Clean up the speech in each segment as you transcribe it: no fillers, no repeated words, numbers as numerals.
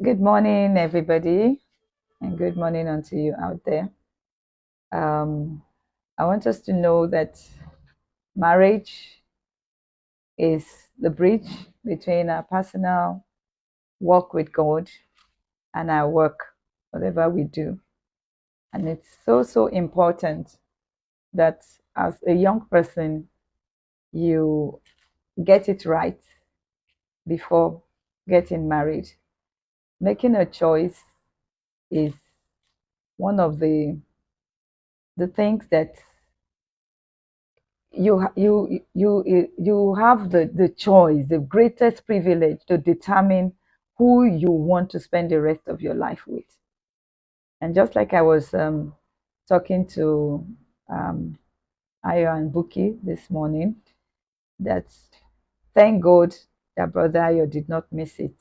Good morning, everybody, and good morning unto you out there. Um, I want us to know that marriage is the bridge between our personal walk with God and our work, whatever we do. And it's so important that as a young person, you get it right before getting married. Making a choice is one of the things that you have the choice, the greatest privilege to determine who you want to spend the rest of your life with. And just like I was talking to um, Ayo and Buki this morning, that thank God that Brother Ayo did not miss it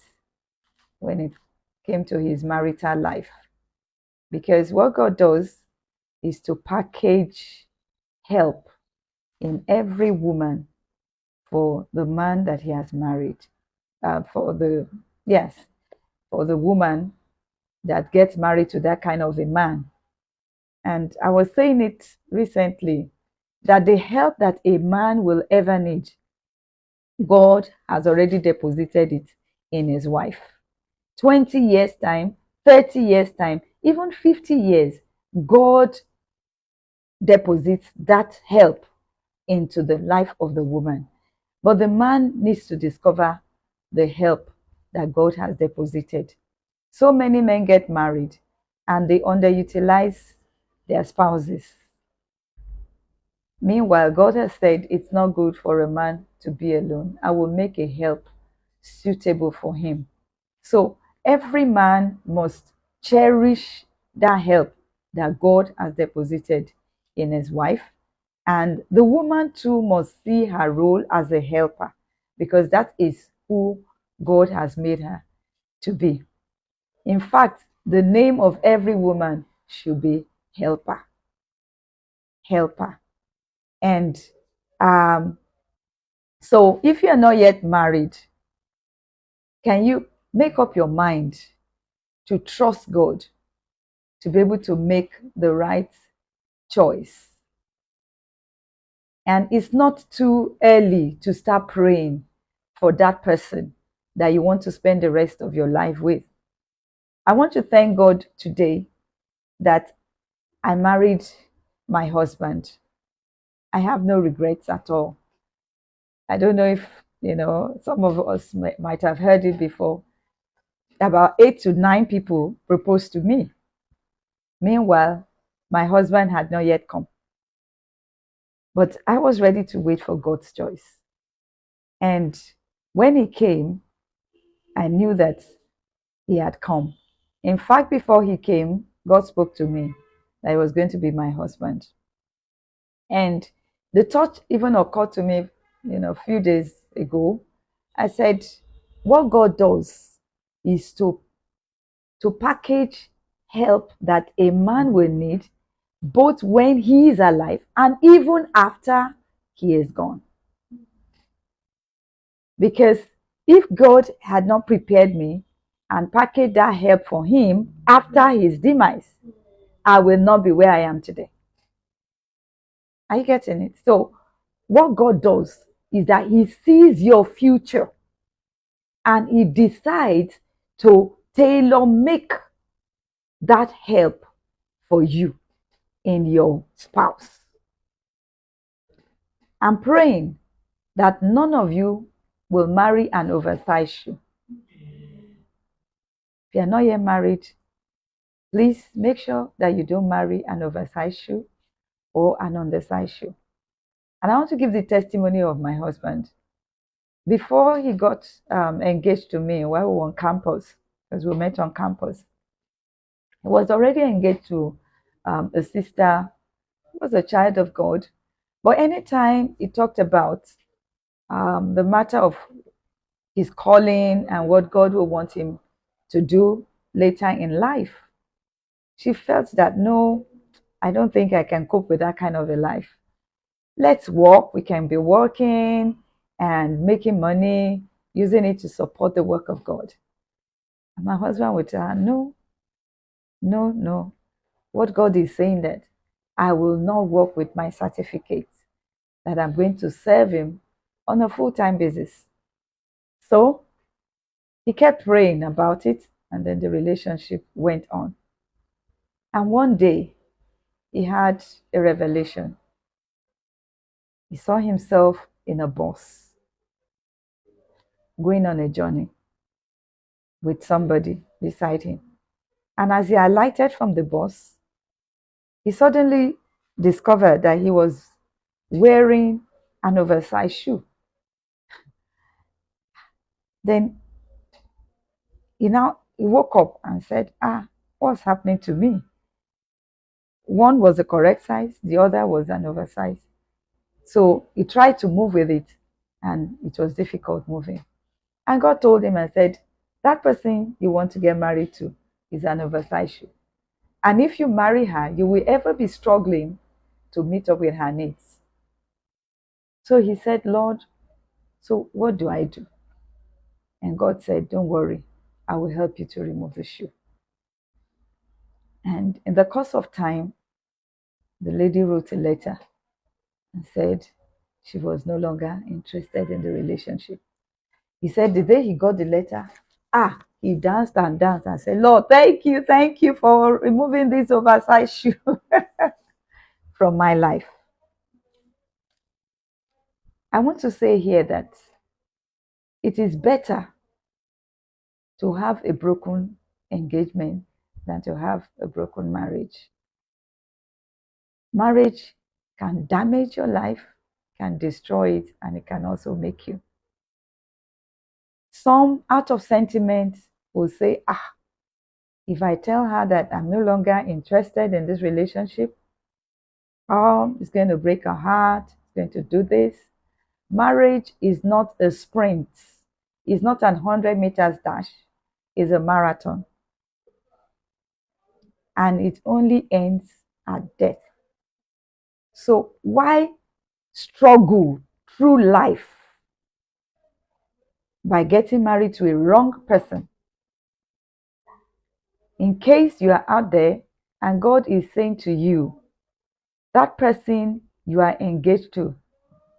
when it came to his marital life. Because what God does is to package help in every woman for the man that he has married. For the yes, for the woman that gets married to that kind of a man. And I was saying it recently that the help that a man will ever need, God has already deposited it in his wife. 20 years time, 30 years time, even 50 years, God deposits that help into the life of the woman. But the man needs to discover the help that God has deposited. So many men get married and they underutilize their spouses. Meanwhile, God has said it's not good for a man to be alone. I will make a help suitable for him. So every man must cherish that help that God has deposited in his wife. And the woman too must see her role as a helper because that is who God has made her to be. In fact, the name of every woman should be helper. Helper. And um, so if you're not yet married, can you make up your mind to trust God to be able to make the right choice? And it's not too early to start praying for that person that you want to spend the rest of your life with. I want to thank God today that I married my husband. I have no regrets at all. I don't know if, some of us might have heard it before. About 8 to 9 people proposed to me. Meanwhile, my husband had not yet come. But I was ready to wait for God's choice. And when he came, I knew that he had come. In fact, before he came, God spoke to me that he was going to be my husband. And the thought even occurred to me, a few days ago. I said, what God does is to package help that a man will need both when he is alive and even after he is gone. Because if God had not prepared me and packaged that help for him after his demise, I will not be where I am today. Are you getting it? So, what God does is that he sees your future and he decides to tailor make that help for you in your spouse. I'm praying that none of you will marry an oversized shoe. If you're not yet married, please make sure that you don't marry an oversized shoe or an undersized shoe. And I want to give the testimony of my husband. Before he got engaged to me while we were on campus, because we met on campus, he was already engaged to a sister who was a child of God. But anytime he talked about the matter of his calling and what God will want him to do later in life, she felt that no, I don't think I can cope with that kind of a life. Let's work. We can be working and making money, using it to support the work of God. And my husband would tell her, no, no, no. What God is saying that I will not work with my certificates, that I'm going to serve Him on a full-time basis. So he kept praying about it, and then the relationship went on. And one day, he had a revelation. He saw himself in a bus going on a journey with somebody beside him. And as he alighted from the bus, he suddenly discovered that he was wearing an oversized shoe. Then he woke up and said, what's happening to me? One was the correct size, the other was an oversized. So he tried to move with it, and it was difficult moving. And God told him and said, that person you want to get married to is an oversized shoe. And if you marry her, you will ever be struggling to meet up with her needs. So he said, Lord, so what do I do? And God said, don't worry, I will help you to remove the shoe. And in the course of time, the lady wrote a letter and said she was no longer interested in the relationship. He said the day he got the letter, he danced and danced and said, Lord, thank you for removing this oversized shoe from my life. I want to say here that it is better to have a broken engagement than to have a broken marriage. Marriage can damage your life, can destroy it, and it can also make you. Some, out of sentiment, will say, if I tell her that I'm no longer interested in this relationship, it's going to break her heart, it's going to do this. Marriage is not a sprint. It's not an 100 meters dash. It's a marathon. And it only ends at death. So why struggle through life by getting married to a wrong person? In case you are out there and God is saying to you, that person you are engaged to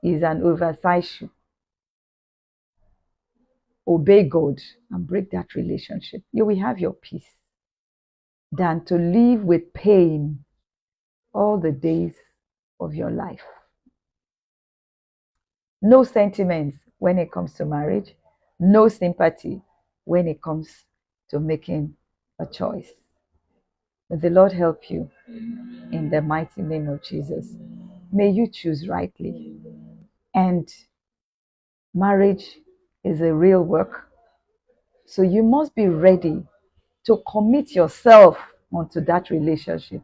is an oversized shoe, obey God and break that relationship. You will have your peace than to live with pain all the days of your life. No sentiments when it comes to marriage, no sympathy when it comes to making a choice. May the Lord help you in the mighty name of Jesus. May you choose rightly. And marriage is a real work. So you must be ready to commit yourself onto that relationship.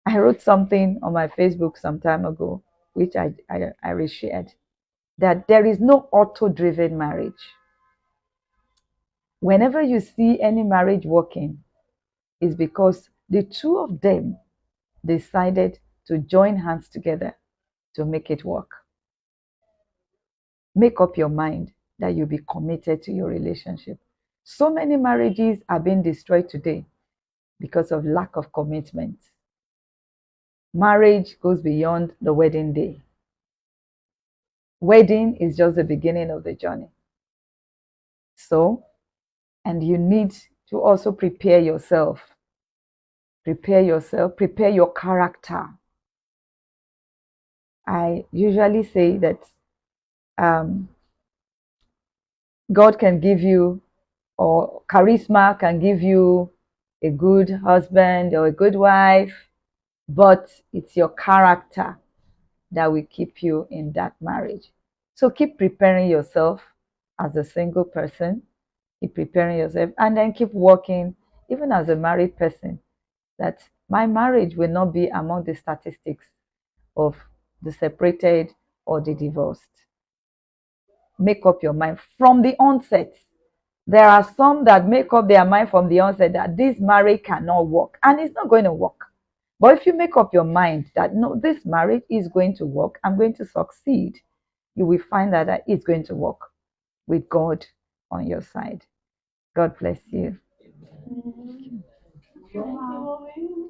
I wrote something on my Facebook some time ago, which I reshared, that there is no auto-driven marriage. Whenever you see any marriage working, it's because the two of them decided to join hands together to make it work. Make up your mind that you'll be committed to your relationship. So many marriages are being destroyed today because of lack of commitment. Marriage goes beyond the wedding day. Wedding is just the beginning of the journey. So, and you need to also prepare yourself. Prepare yourself, prepare your character. I usually say that God can give you, or charisma can give you a good husband or a good wife, but it's your character that will keep you in that marriage. So keep preparing yourself as a single person, keep preparing yourself, and then keep working, even as a married person, that my marriage will not be among the statistics of the separated or the divorced. Make up your mind from the onset. There are some that make up their mind from the onset that this marriage cannot work, and it's not going to work. But if you make up your mind that no, this marriage is going to work, I'm going to succeed, you will find that it's going to work with God on your side. God bless you. Thank you, mommy.